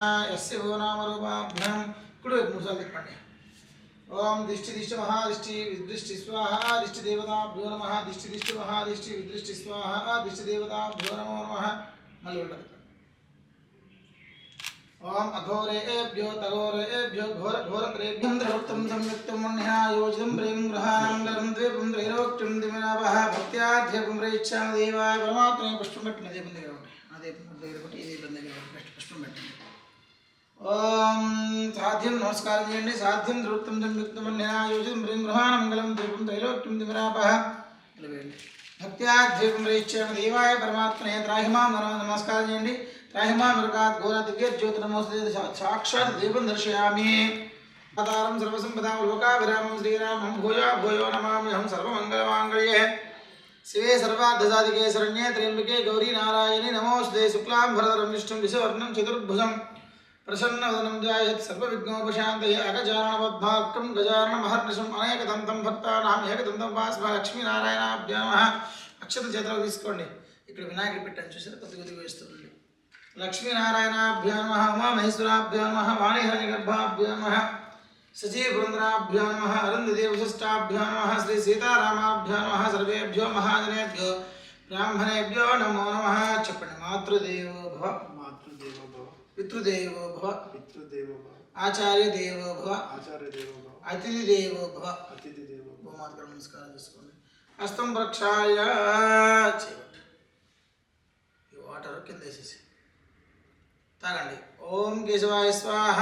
यस्य वो नाम रूपाभ्यां कुड़वेपु मूर्सार्लु तिप्पंడి ओम दिष्टि दिष्टि महादिष्टि विदृष्टि स्वाहा दिष्टि देवताभ्यो नमः दिष्टि दिष्टि महादिष्टि विदृष्टि स्वाहा दिष्टि देवताभ्यो नमो नमः मल्ली उल्टा ओम अघोरेभ्यो तघोरेभ्यो घोर घोरत्रेभ्यं द्रवृत्तं संयुक्तं मन्यायोजितं प्रेम ग्रहाणां द्वेपं त्रैलोक्यं दिमनाभः भक्त्याध्यपं प्रेच्छाम देवाय परमात्मने पुष्पं పెట్టిన దీపం దగ్గర ఒకటి ఆ దీపం దగ్గర ఒకటి ఈ దీపం దగ్గర ఒకటి పుష్పం పెట్టండి ओम साध्यं नमस्कार చేయండి साध्यं द्रवृत्तं संयुक्तं मन्यायोजितं प्रेम ग्रहाणां द्वेपं त्रैलोक्यं दिमनाभः भक्त्याध्यपं प्रेच्छाम देवाय परमात्मने त्राहिमां नमस्कार చేయండి त्राहिमा मृगात् घोर दिव्य ज्योतिर्नमोस्तुते साक्षात् दीपं दर्शयामि अवतारं सर्वसंपदां लोकाभिरामं श्रीरामं भूयो भूयो नमाम्यहं सर्वमङ्गलमाङ्गल्ये शिवे सर्वार्थसाधिके शरण्ये त्र्यम्बके गौरी नारायणी नमोस्तुते शुक्लां भरधरं विष्णुं विषवर्णं चतुर्भुजं प्रसन्नवदनं ध्यायेत् सर्वविघ्नोपशान्तये अगजाननपद्मार्कं गजाननमहर्निशम् अनेकदन्तं भक्तानां एकदन्तं वास्मः लक्ष्मीनारायणाभ्यां नमः अक्षत చేతులకు తీసుకోండి ఇక్కడ వినాయకుడి పెట్టాను చూసారా కొద్దిగా వేస్తుంది लक्ष्मीनारायणाभ्यां नमः उमामहेश्वराभ्यां नमः वाणीहिरण्यगर्भाभ्यां नमः सचीपुरन्दराभ्यां नमः अरुन्धतीवशिष्टाभ्यां नमः श्री सीतारामाभ्यां नमः सर्वेभ्यो महाजनेभ्यो ब्राह्मणेभ्यो नमो नमः చెప్పండి मातृदेवो भव पितृदेवो भव आचार्य देवो भव अतिथि देवो भव भूमात्मक नमस्कार చేసుకోండి हस्तं प्रक्षाल्य ఈ వాటర్ కింద వేసేసి తాగండి ఓం కేశవాయ స్వాహ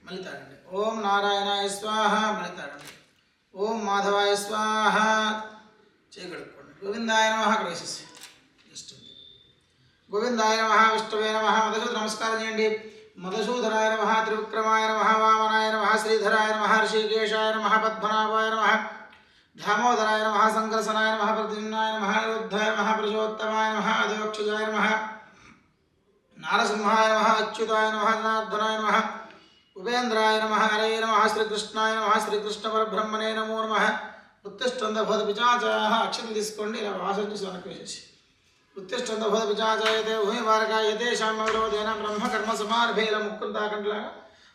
మళ్ళీ తాగండి ఓం నారాయణాయ స్వాహ మళ్ళీ తాగండి ఓం మాధవాయ స్వాహ చేయగలుగుకోండి గోవిందాయ నమః అక్కడ వేసేసి జస్ట్ గోవిందాయ నమః విష్ణువే నమః మధుసూదన నమస్కారం చేయండి మధుసూదనాయ నమః త్రివిక్రమాయ నమః వామనాయ నమః శ్రీధరాయ నమః ఋషికేశాయ నమః పద్మనాభాయ నమః దామోదరాయ నమః సంకర్షణాయ నమః ప్రద్యుమ్నాయ నమః నిరుద్ధాయ నమః పురుషోత్తమాయ నమః అధోక్షజాయ నమః नारसिंहाय नमः अच्युताय नमः जनार्दनाय नमः उपेन्द्राय नमः हरये नमः श्रीकृष्णाय नमः श्रीकृष्णपरब्रह्मणे नमो नमः उत्तिष्ठन्तभूतपिशाचाः अक्षतं తీసుకోండి ఇలా వాసన చూసి వెనక్కి వేసేసి उत्तिष्ठन्तभूतपिशाचायते भूमिवारकायतेषां विरोधेन ब्रह्मकर्मसमारभेन मुक्कुं తాకండిలాగా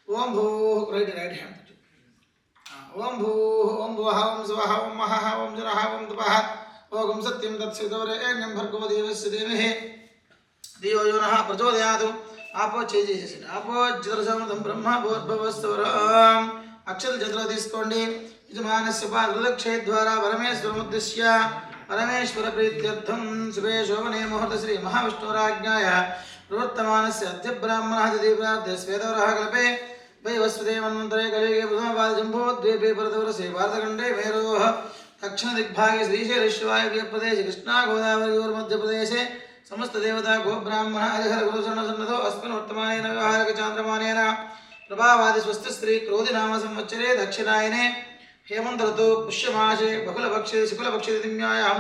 ఓం భూః రైట్ హ్యాండ్ ఓం భూః ఓం భువః ఓం స్వః ఓం మహః ఓం జనః ఓం తపః ఓం సత్యం తత్సవితుర్వరేణ్యం భర్గో దేవस्य धीमहि दियो यो नः प्रचोदयातु आपो చేసేసి आपो జ్యోతిర్సమృతం బ్రహ్మ భూర్భువస్సువరం అక్షర జతులు తీసుకోండి యజమానస్య పాదరక్షే ద్వారా పరమేశ్వరముద్దిశ్య పరమేశ్వర ప్రీత్యర్థం శుభే శోభనే ముహూర్త శ్రీ మహావిష్ణురాజ్ఞాయ ప్రవర్తమానస్య అద్య బ్రాహ్మణः దీపార్థ స్వేదవరः కల్పే వైవస్వతే మన్వంతరే కలియుగే ప్రథమపాద జంబోద్వీపే భరతవర్షే భారతఖండే మేరోః దక్షిణ దిగ్భాగే శ్రీశైలశివాయ ప్రదేశే కృష్ణా గోదావరియోర్మధ్యప్రదేశే समस्त देवता गो ब्राह्मण हरिहर गुरु सन्नतो अस्मिन् वर्तमानेन व्यवहारक चांद्रमानेन प्रभावादि स्वस्थ स्त्री क्रोधि नाम संवत्सरे दक्षिणायने हेमंत ऋतु पुष्यमासे बहुलपक्षे शुक्लपक्षे तिथ्यायां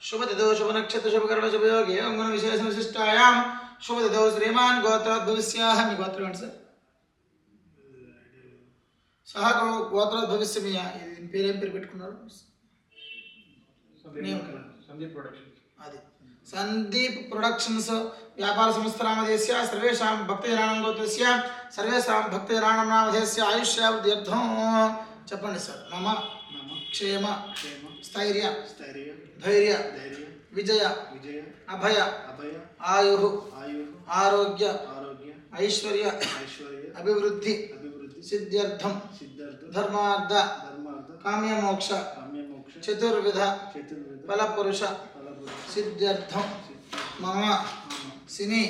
शुभतिथौ शुभनक्षत्र शुभकरण शुभयोगे अंगुण विशेष विशिष्टायां शुभतिथौ श्रीमान गोत्रोद्भवस्याः మీ గోత్రం ఏంటి సార్ సహ గోత్రోద్భవస్య మీ పేరేం పేరు పెట్టుకున్నారు సందీప్ ప్రొడక్షన్ అది संदीप प्रोडक्शन्स व्यापार संस्थानामधेस्य सर्वेषां भक्तजनानां गोत्रस्य सर्वेषां भक्तजनानां नामधेस्य आयुष्यावृद्ध्यर्थं చెప్పండి సార్ మమ క్షేమ స్థైర్య ధైర్య విజయ అభయ ఆయు ఆరోగ్య ఐశ్వర్య అభివృద్ధి సిద్ధ్యర్థం ధర్మార్థ కామ్య మోక్ష చతుర్విధ ఫలపురుష सिद्ध्यर्थं मम सिनि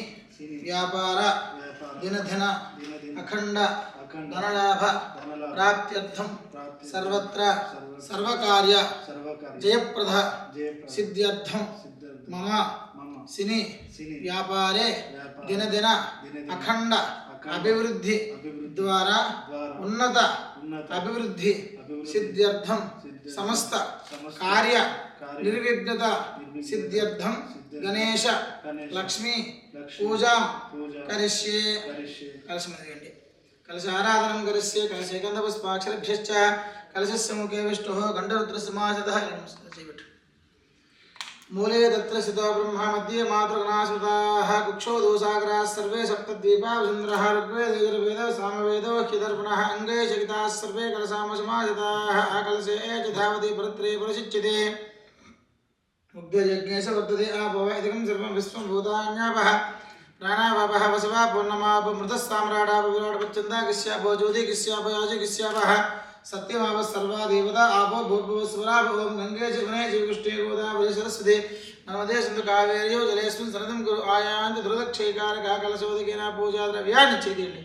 व्यापार दिनधन अखंड धनलाभ प्राप्त्यर्थं सर्वत्र सर्वकार्य जयप्रद सिद्ध्यर्थं मम सिनि व्यापारे दिनदिन अखंड अभिवृद्धि द्वारा उन्नत अभिवृद्धि सिद्ध्यर्थं समस्त कार्य निर्विघ्नता सिद्ध्यर्थं गणेश लक्ष्मी पूजा करिष्ये कलशमदयंడి कलश आराधनं करिष्ये कलशे गंधपुष्पाक्षरभ्यश्च कलशस्य मुखे विष्णुः गंधरुद्रसमासतः मूले तत्र स्थितो ब्रह्मा मध्ये मातृगणास्मृताः कुक्षौ दोसागराः सर्वे सप्तद्वीपा वसुन्धरः ऋग्वेदो सामवेदो ह्यदर्पणः अङ्गे शकिताः सर्वे कलशामसमाहिताः आकलशे च धावति परत्रे परिशिच्यते मुग्धयज्ञेश वर्तते आपो इदं सर्वं विश्वं भूतान्यापः प्राणावापः वसवा पूर्णमाप मृतः साम्राडाप विराटपच्चन्दा किस्यापो ज्योति किस्यापो याजि किस्यापः सत्यमाव सर्वा देवता आपो भूर्भुवस्वराप ओम गंगे जमुने जीवकृष्णे गोदावरी सरस्वती नर्मदे सिंधु कावेर्यो जलेस्मिन् सन्निधिं कुरु आयान्त दुर्दक्षैकारका कलशोदकेन पूजा द्रव्याणि चेदेण्डि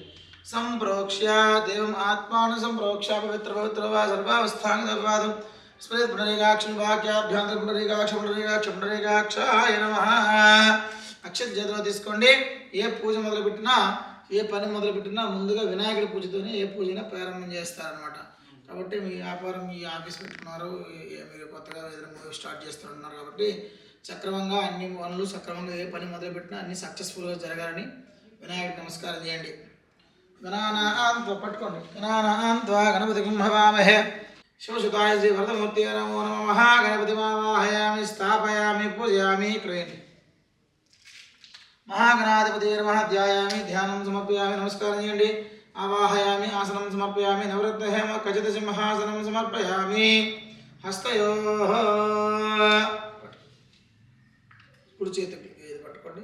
संप्रोक्ष्य देवम् आत्मानं संप्रोक्ष्य पवित्र पवित्र वा सर्वावस्थांगदवादं स्मृत पुनरेकाक्षं वाक्याभ्यांतर पुनरेकाक्षाय नमः అక్షత చేతిలో తీసుకోండి ఏ పూజ మొదలుపెట్టినా ఏ పని మొదలుపెట్టినా ముందుగా వినాయకుడి పూజతోనే ఏ పూజైనా ప్రారంభం చేస్తారనమాట కాబట్టి మీ వ్యాపారం మీ ఆఫీస్ పెట్టుకున్నారు మీరు కొత్తగా ఏదైనా మూవీ స్టార్ట్ చేస్తున్నారు కాబట్టి సక్రమంగా అన్ని పనులు సక్రమంగా ఏ పని మొదలుపెట్టినా అన్ని సక్సెస్ఫుల్గా జరగాలని వినాయకుడికి నమస్కారం చేయండి గణానాంత్వ పట్టుకోండి గణానాంత్వ గణపతిం హవామహే శివసుతాయ శ్రీ వరదమూర్తి నమో నమః గణపతిమావాహయామి స్థాపయామి పూజయామి క్రయండి महागणाधिपति नमः ध्यायामि ध्यानं समर्पयामि नमस्कारं చేయండి आवाहयामि आसनं समर्पयामि नवरत्न हेम खचित सिंहासनं समर्पयामि हस्तयोः కుడి చేతికి ఇది పట్టుకోండి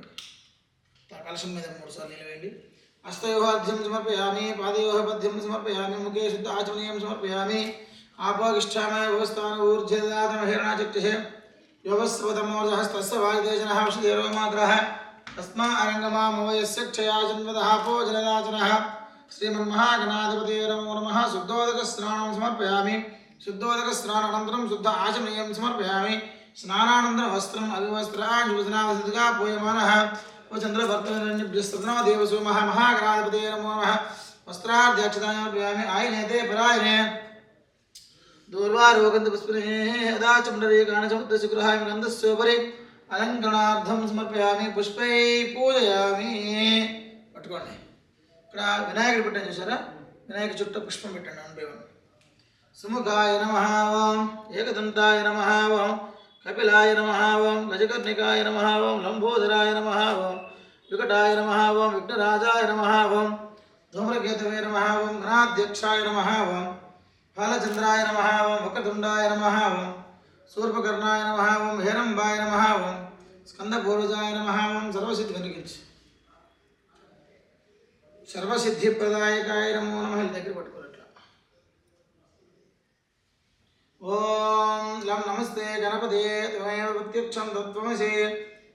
కలశం మీద 3 సార్లు నిలవేయండి हस्तयोः अर्घ्यं समर्पयामि पादयोः पद्यं समर्पयामि मुखे शुद्ध आचमनीयं समर्पयामि आपोगिष्ठामय भवस्थान ऊर्ध्वदातं हिरणाचक्षुषे योगस्वतमोर्जहस्तस्य वायुदेशनः वसुदेवमात्रः तस्मा अरंगमामवयस्य क्षया जन्मदहापो जलदाचनः श्रीमन्महागणाधिपते नमो नमः शुद्धोदकस्नानं समर्पयामि शुद्धोदकस्नानानन्तरं शुद्ध आचमनीयं समर्पयामि स्नानानन्तरं वस्त्रम् अविवस्त्राञ्जुवसनावसतिका पूयमानः चन्द्रभर्तव्यस्तनो देवसो महागणाधिपते नमो नमः वस्त्राध्यक्षतां समर्पयामि आयनेते परायणे दूर्वारोगन्धपुष्पिने यदा चण्डरीकाणसमुद्रशिखराय गन्धस्योपरि अलंकरणार्थं समर्पयामि पुष्पै पूजयामि पట్టుకోండి ఇక్కడ వినాయకుడి పెట్టాను చూసారా వినాయక చుట్టూ పుష్పం పెట్టండి అనుభవం సుముఖాయ నమః ఓం ఏకదంతాయ నమః ఓం కపిలాయ నమః ఓం గజకర్ణికాయ నమః ఓం లంబోదరాయ నమః ఓం వికటాయ నమః ఓం విఘ్నరాజాయ నమః ఓం ధూమ్రకేతవే నమః ఓం గణాధ్యక్షాయ నమః ఓం ఫాలచంద్రాయ నమః ఓం వక్రతుండాయ నమః ఓం सूर्पकर्णाय नमः ओं हेरंबाय नमः ओं स्कंदपूर्वजाय नमः ओं सर्वसिद्धिप्रदायकाय नमो नमः దగ్గర పట్టుకోరట్లా ओं लं नमस्ते गणपते त्वमेव प्रत्यक्षं तत्त्वमसि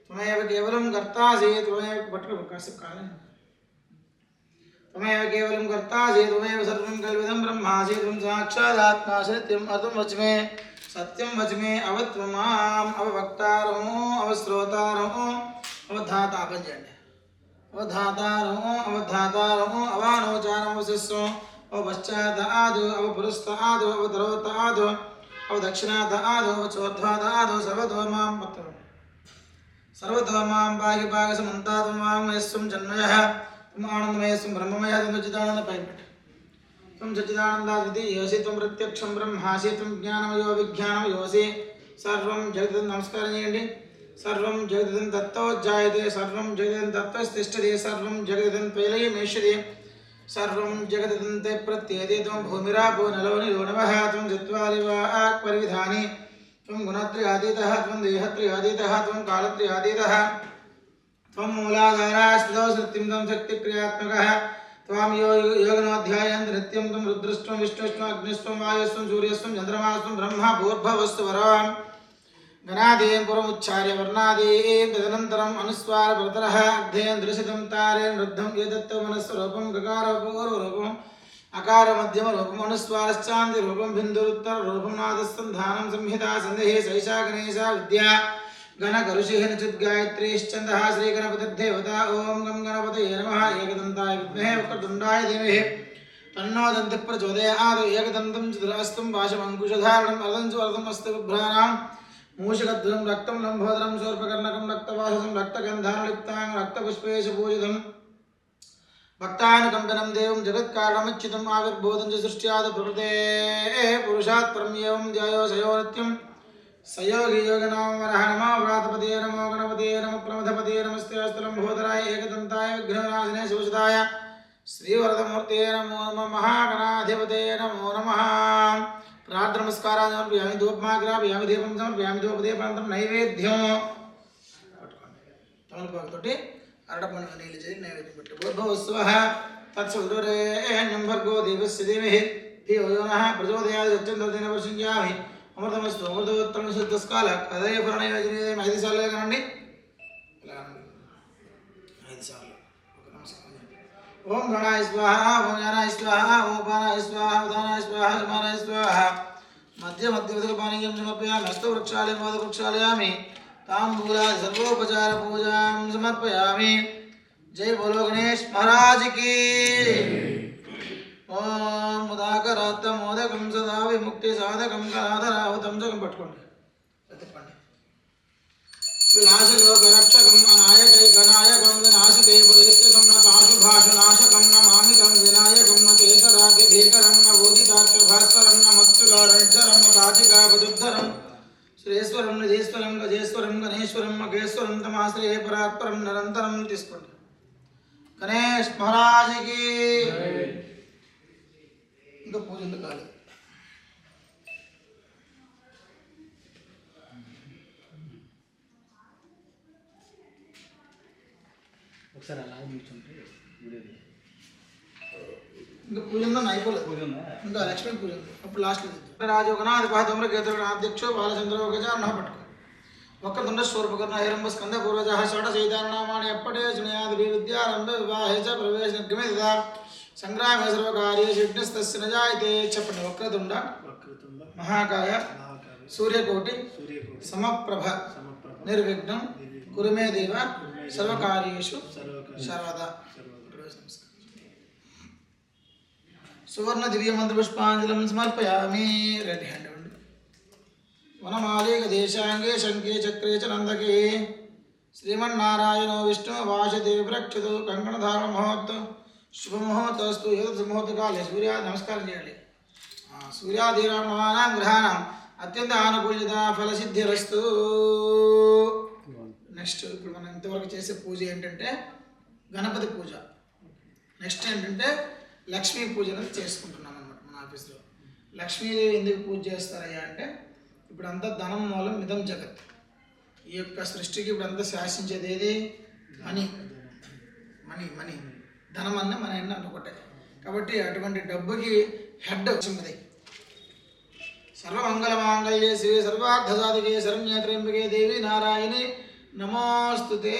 त्वमेव केवलं कर्तासि त्वमेव पట్టుకోకాసకాలం त्वमेव केवलं कर्तासि त्वमेव सर्वं कल्विदं ब्रह्मासि त्वं साक्षादात्मासि नित्यं अर्थं वच्मे सत्यं वचमे अवत्वमाम अववक्तारो अवस्रोतारो अवधाता पंचंड अवधातारो अवानोचारो अवशिष्यो अवपश्चादादो अवपुरस्तादो अवतरोतादो अवदक्षिणादादो अवचोर्ध्वादादो सर्वतोमां भाग्यभागसमन्तात्मां यस्सं जन्मयः त्वम् आनन्दमयस्सं ब्रह्ममयः त्वं चिदानन्द पैपट त्वं सच्चिदानन्दाद्वितीयोऽसि त्वं प्रत्यक्षं ब्रह्मासि त्वं ज्ञानमयो विज्ञानमयोऽसि सर्वं जगतं नमस्कारं చేయండి सर्वं जगतं तत्त्वोज्जायते सर्वं जगतं तत्त्वस्तिष्ठति सर्वं जगतं त्वयलयमेष्यति सर्वं जगतं ते प्रत्येते त्वं भूमिरापो नलो निलो नमः त्वं चत्वारि वाक् परिविधानि त्वं गुणत्रयातीतः त्वं देहत्रयातीतः त्वं कालत्रयातीतः त्वं मूलाधारास्थितो सत्यं त्वं शक्तिक्रियात्मकः त्वां योगनोऽध्यायन्ति नित्यं त्वं रुद्रस्त्वं विष्णुस्त्वं अग्निस्त्वं वायुस्त्वं सूर्यस्त्वं चन्द्रमास्त्वं ब्रह्मा भूर्भुवस्सु वरां गणादीं पुरमुच्चार्य वर्णादीं तदनन्तरम् अनुस्वारभर्तरः अग्धेन दृशितं तारेण वृद्धं एतत्त्वमनस्वरूपं गकारपूर्वरूपम् अकारमध्यमरूपम् अनुस्वारश्चान्तिरूपं बिन्दुरुत्तररूपं नादस्सन्धानं संहिता सन्देहे सैषा गणेशा विद्या गणकरुषिः निचिद्गायत्रीश्चन्दः श्रीगणपतिर्देवता ॐ गं गणपतये नमः एकदन्ताय विद्महे वक्रतुण्डाय धीमहि तन्नो दन्तिः प्रचोदयात् एकदन्तं चतुरहस्तं पाशमङ्कुशधारणम् अर्धञ्चुवर्धमस्ति बिभ्राणां मूषिकध्वजं रक्तं लम्बोदरं शूर्पकर्णकं रक्तवाससं रक्तगन्धानुलिप्तां रक्तपुष्पेषु पूजितं भक्तानुकम्पनं देवं सयोगी योगनामवरः नमो व्रातपते नमो गणपते नमो प्रमथपते नमस्ते अस्तलम्भोदराय एकदन्ताय विघ्नविनाशिने शिवसुताय श्रीवरदमूर्ते नमो नमः महागणाधिपते नमो नमः प्रार्थना नमस्कारान् समर्पयामि धूपमाग्रापयामि दीपं समर्पयामि धूपदीपानन्तरं नैवेद्यं तमलपाकुतोटी अरटपण्डु नीళ్ళు చేసి నైవేద్యం పెట్టు భూర్భువస్సువః तत्सवितुर्वरेण्यं भर्गो देवस्य धीमहि धियो यो नः प्रचोदयात् सत्यं वर्षिञ्जामि అమృతమస్తు అమృతోత్తమ శుద్ధస్కాల అదే పురాణయోజన 5 సార్లు కనండి ఇలా 5 సార్లు ఓకే నమస్కారం ఓం గణాయ స్వాహ ఓం జ్ఞానాయ స్వాహ ఓం పానాయ స్వాహ ఉదానాయ స్వాహ సమానాయ స్వాహ మధ్య మధ్య పానీయం సమర్పయామి హస్త వృక్షాలయ మోద వృక్షాలయామి తాంబూలాది సర్వోపచార పూజాం సమర్పయామి జై బోలో గణేష్ మహారాజ్ की ఓం ముదాకరాత్త మోదకం సదా విముక్తి సాధకం కరాధరావతం జగం పట్టుకోండి చెప్పండి వినాశలోకరక్షకం అనాయకైకనాయకం వినాశతే పదైత్యకం నాశుభాషునాశకం నమామికం వినాయకం నేతరాకి భీకరం నోదితార్థ భాస్కరం మత్స్యుగారణ్యరం కాచికాపదుద్ధరం శ్రేశ్వరం నిధీశ్వరం గజేశ్వరం గణేశ్వరం మగేశ్వరం తమాశ్రయే పరాత్పరం నిరంతరం తీసుకోండి గణేష్ మహారాజ్కి ఇంకా పూజ ఎందుకు కాలేదు ఒకసారి అలా కూర్చుంటే ఇంకా పూజ ఉందా అయిపోలేదు పూజ ఉందా ఇంకా లక్ష్మీ పూజ ఉంది అప్పుడు లాస్ట్లో రాజోగనాథ అధ్యక్షో బాలచంద్ర గజాన పట్టుకో వక్రతుండ స్వరూపకర్ణ హిరంబ స్కంద పూర్వజ షోడశైతానామాని ఎప్పటే శృణయాది విద్యారంభ వివాహే చ ప్రవేశ నిర్గమే తదా సంగ్రామే సర్వకార్యేషు విఘ్నస్తస్య న జాయతే చెప్పండి వక్రతుండ మహాకాయ సూర్యకోటి సమప్రభ నిర్విఘ్నం కురు మే దేవ సర్వకార్యేషు సర్వదా సువర్ణ దివ్య మంత్ర పుష్పాంజలిం సమర్పయామి రెడ్ హ్యాండ్ వనమాలిక దేశాంగే శంకే చక్రే చ నందకే శ్రీమన్నారాయణో విష్ణు వాసతే విరక్షతు కంకణధారణ మహోత్సవ శుభముహూర్తస్తు ముహూర్తకాలే సూర్యాది నమస్కారం చేయాలి సూర్యాదీనాం గ్రహాణం అత్యంత ఆనుకూల్యత ఫలసిద్ధిరస్తు నెక్స్ట్ ఇప్పుడు మనం ఇంతవరకు చేసే పూజ ఏంటంటే గణపతి పూజ నెక్స్ట్ ఏంటంటే లక్ష్మీ పూజ అనేది చేసుకుంటున్నాం అన్నమాట మన ఆఫీస్లో లక్ష్మీదేవి ఎందుకు పూజ చేస్తారయ్యా అంటే ఇప్పుడు అంతా ధనం మూలం మిదం జగత్ ఈ యొక్క సృష్టికి ఇప్పుడు అంతా శాసించేది ఏది మనీ మనీ మనీ ధనం అన్న మన ఎన్న అనుకుంటే కాబట్టి అటువంటి డబ్బుకి హెడ్ వచ్చింది సర్వమంగళ మాంగళ్యే శివే సర్వార్థసాధికే శరణ్యేత్ర్యంబికే దేవి నారాయణి నమోస్తుతే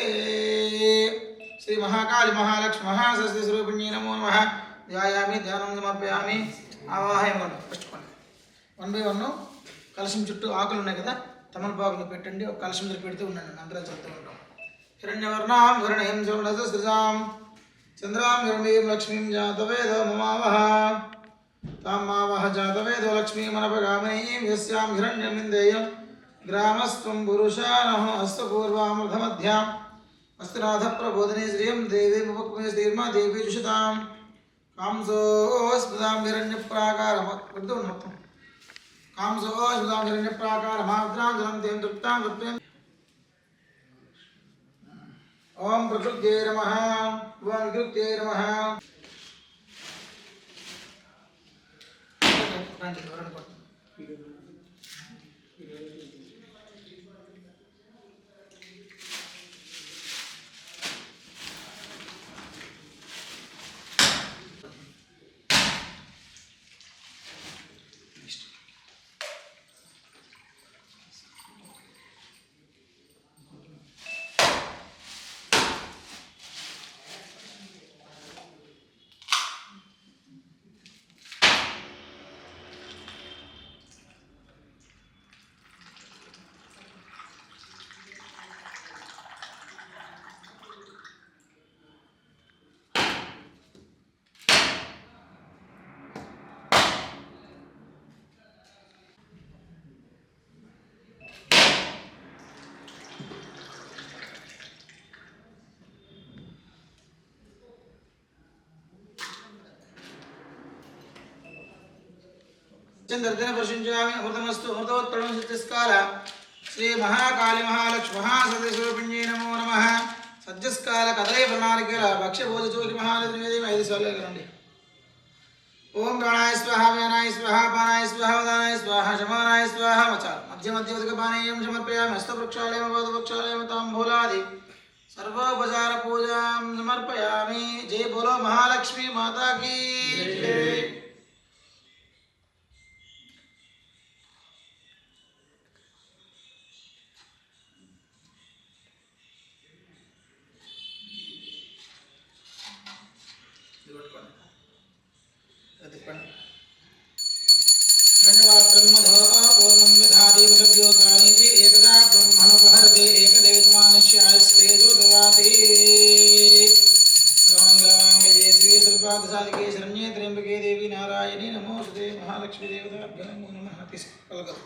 శ్రీ మహాకాళి మహాలక్ష్మి మహాసరస్వతి స్వరూపిణ్యై నమో నమః ధ్యాయామి ధ్యానం సమర్పయామి ఆవాహయం పెట్టుకోండి 1 by 1 కలశం చుట్టూ ఆకులు ఉన్నాయి కదా తమలపాకులు పెట్టండి ఒక కలశం దగ్గర పెడుతూ ఉండండి అందరూ చెప్తూ ఉంటాం హిరణ్యవర్ణాం హిరణ్యం చూడస సృజాం చంద్రాం హిరణ్యం లక్ష్మీం జాతవేదో మమావహ తామావహ జాతవేదో లక్ష్మీమనపగామినీం యస్యాం హిరణ్యమిందేయం గ్రామస్త్వం పురుషానః అస్తు పూర్వామృతమధ్యాం అస్తునాథ ప్రబోధిని శ్రీయం దేవీ ఉపక్మే శ్రీర్మా దేవీ జుషతాం కాంసో స్మృతాం హిరణ్యప్రాకారం వద్దు మొత్తం కాంసో స్మృతాం హిరణ్యప్రాకారమాద్రాంజలం తేం తృప్తాం తృప్తం ఓం ప్రకృత్యై నమః ఓం వికృత్యై నమః चंद्रदिन वर्षिंचामि अमृतमस्तु अमृतोत्तरं सिद्धिस्काल శ్రీ మహాకాళి మహాలక్ష్మి మహాసతీస్వరూపిణ్యై నమో నమః. సజ్జస్కాల కదలై ప్రణాళికల భక్ష్య భోజ చూకి మహాలక్ష్మీదేవి 5 సార్లు ఎగరండి. ఓం ప్రాణాయ స్వాహ వ్యానాయ స్వాహ పానాయ స్వాహ ఉదానాయ స్వాహ శమానాయ స్వాహ మచాలు మధ్య మధ్య ఉదకపానీయం సమర్పయామి. హస్తవృక్షాలయం పాదవృక్షాలయం తాంబూలాది సర్వోపచార పూజాం సమర్పయామి. జై బోలో మహాలక్ష్మి మాతా కీ జై. ధన్యవాదం మధో పూర్ణం దధాతి బుద్ధవ్యోసానితి ఏతదా బ్రహ్మణోపహరతే ఏకదేవమానస్యాస్తేజో దదాతి. సర్వమంగళమాంగళ్యే శ్రీ సర్వార్థసాధికే శరణ్యే త్ర్యంబకే దేవి నారాయణి నమోస్తుతే. మహాలక్ష్మీ దేవతాభ్యో నమో నమః. పలకదు.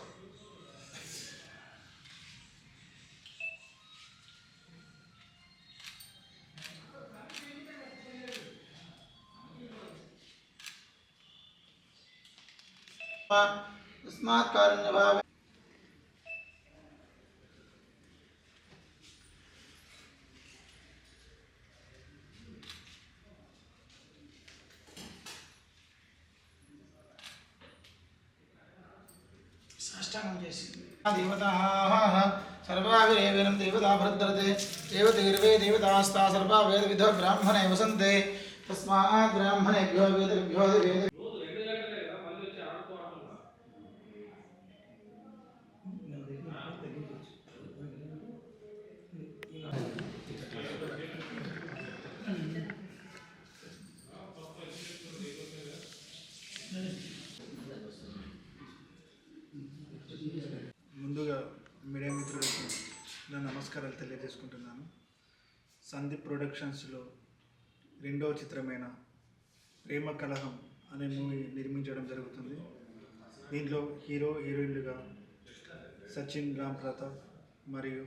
తస్మాత్ కారుణ్యభావే సాష్టాంగం చేసింది. దేవతాః సర్వావిరేవేనం దేవతా భద్రతే దేవతైర్వే దేవతాస్తా సర్వా వేద విధో బ్రాహ్మణే వసంతే. తస్మాత్ బ్రాహ్మణేభ్యో వేదేభ్యో వేద ముందుగా మీడియా మిత్రులకు నా నమస్కారాలు తెలియజేసుకుంటున్నాను. సందీప్ ప్రొడక్షన్స్లో రెండవ చిత్రమైన ప్రేమ కలహం అనే మూవీ నిర్మించడం జరుగుతుంది. దీంట్లో హీరో హీరోయిన్లుగా సచిన్ రామ్ ప్రతాప్ మరియు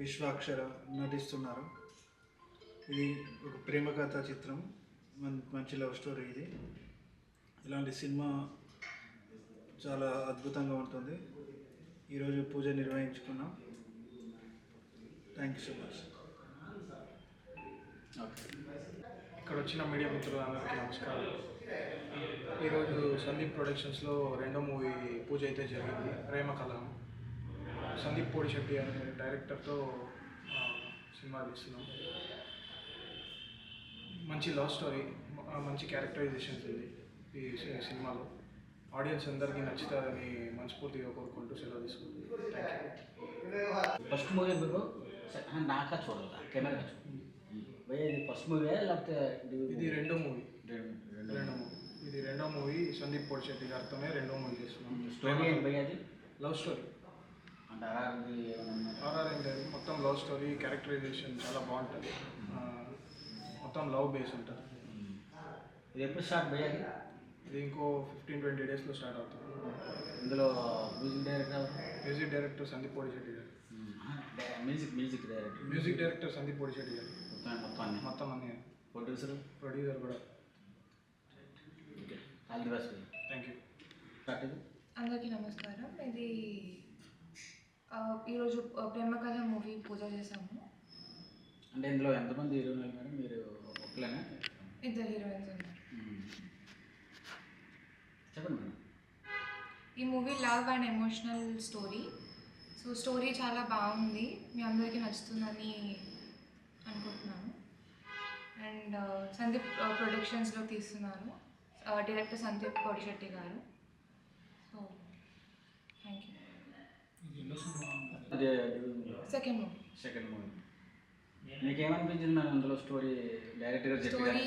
విశ్వాక్షర నటిస్తున్నారు. ఇది ఒక ప్రేమ కథ చిత్రం, మంచి లవ్ స్టోరీ. ఇది ఇలాంటి సినిమా చాలా అద్భుతంగా ఉంటుంది. ఈరోజు పూజ నిర్వహించుకున్నాం. Thank you so much. ఇక్కడ వచ్చిన మీడియా మిత్రులందరికీ నమస్కారం. ఈరోజు సందీప్ ప్రొడక్షన్స్లో రెండో మూవీ పూజ అయితే జరిగింది, ప్రేమ కలహం. సందీప్ పోడిశెట్టి అనే డైరెక్టర్తో సినిమా తీస్తున్నాం. మంచి లవ్ స్టోరీ, మంచి క్యారెక్టరైజేషన్స్ ఉంది ఈ సినిమాలో. ఆడియన్స్ అందరికీ నచ్చుతుందని మనస్ఫూర్తిగా కోరుకుంటూ సెలవు తీసుకుంటాం. Thank you. ఫస్ట్ మూవీ మీరు నాకా చూడాలి కెమెరా ఇది ఫస్ట్ మూవీ లేకపోతే ఇది రెండో మూవీ. ఇది రెండో మూవీ సందీప్ పోడిశెట్టి గారితోనే రెండో మూవీ చేస్తున్నాం. స్టోరీ ఏంటి భయ్య? అది లవ్ స్టోరీ. అంటే ఆర్ఆర్ ఏం లేదు, మొత్తం లవ్ స్టోరీ. క్యారెక్టరైజేషన్ చాలా బాగుంటుంది, మొత్తం లవ్ బేస్ ఉంటుంది. ఇది ఎప్పుడు స్టార్ట్ భయ్య? ఇది ఇంకో 15-20 డేస్లో స్టార్ట్ అవుతుంది. ఇందులో మ్యూజిక్ డైరెక్టర్ సందీప్ పోడిశెట్టి గారు. మ్యూజిక్ డైరెక్టర్ సందీప్ పోడిశెట్టి గారు. మొత్తం అన్నీ. ప్రొడ్యూసర్ కూడా. All the best. Thank you. అందరికీ నమస్కారం. ఇది ఈరోజు ప్రేమ కథ మూవీ పూజ చేసాము. అంటే ఇందులో ఎంతమంది హీరోయిన్లు మేడం? మీరు ఒక్కలేనా? 2 హీరోయిన్స్ ఉన్నారు. చెప్పండి మేడం. ఈ movie love and emotional story. So story చాలా బాగుంది, మీ అందరికీ నచ్చుతుందని అనుకుంటున్నాను. అండ్ సందీప్ ప్రొడక్షన్స్లో తీస్తున్నాను. డైరెక్టర్ సందీప్ పోడిశెట్టి గారు. So thank you. Second movie మీకేమనిపించింది మేడం అందులో స్టోరీ? డైరెక్టర్ గారు స్టోరీ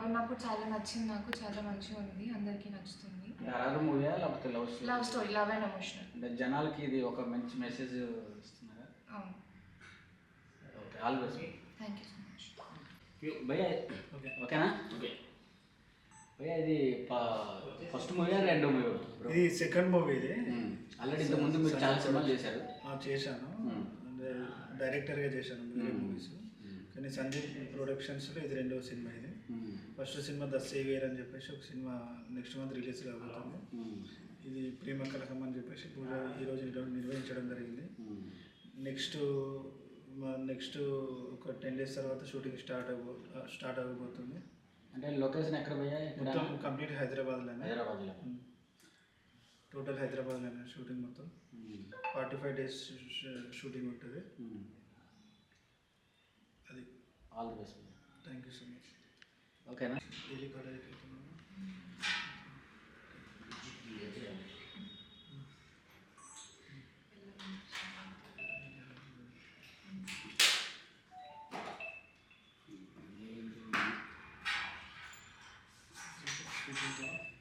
విన్నప్పుడు చాలా నచ్చింది నాకు, చాలా మంచిగా ఉంది, అందరికీ నచ్చుతుంది. హారర్ మూవీయా లేకపోతే love story, love and emotional. అంటే జనాలకి ఇది ఒక మంచి మెసేజ్ ఇస్తున్నారా? అవును. Okay, all the best. Thank you so much. భయ్యా ఓకేనా? ఓకే భయ్యా, ఇది ఫస్ట్ మూవీ రెండో మూవీ? ఇది సెకండ్ మూవీ. ఇది ఆల్రెడీ ఇంతకుముందు మీరు చాలా సినిమాలు చేశారు. చేశాను, డైరెక్టర్గా చేశాను వేరే మూవీస్. కానీ సందీప్ ప్రొడక్షన్స్లో ఇది రెండవ సినిమా. ఇది ఫస్ట్ సినిమా ద సేవియర్ అని చెప్పేసి ఒక సినిమా నెక్స్ట్ మంత్ రిలీజ్ కాబోతుంది. ఇది ప్రేమ కలహం అని చెప్పేసి పూజ ఈరోజు నిర్వహించడం జరిగింది. నెక్స్ట్ ఒక 10 days తర్వాత షూటింగ్ స్టార్ట్ అవ్వబోతుంది. అంటే లొకేషన్ ఎక్కడ పోయా? మొత్తం కంప్లీట్ హైదరాబాద్లోనే. హైదరాబాద్లో. టోటల్ హైదరాబాద్లోనే షూటింగ్ మొత్తం 45 days షూటింగ్ ఉంటుంది. అది all the best. Thank you so much. ఓకేనా? డైలీ కాలేజ్ అయిపోతున్నాను. స్పీకింగ్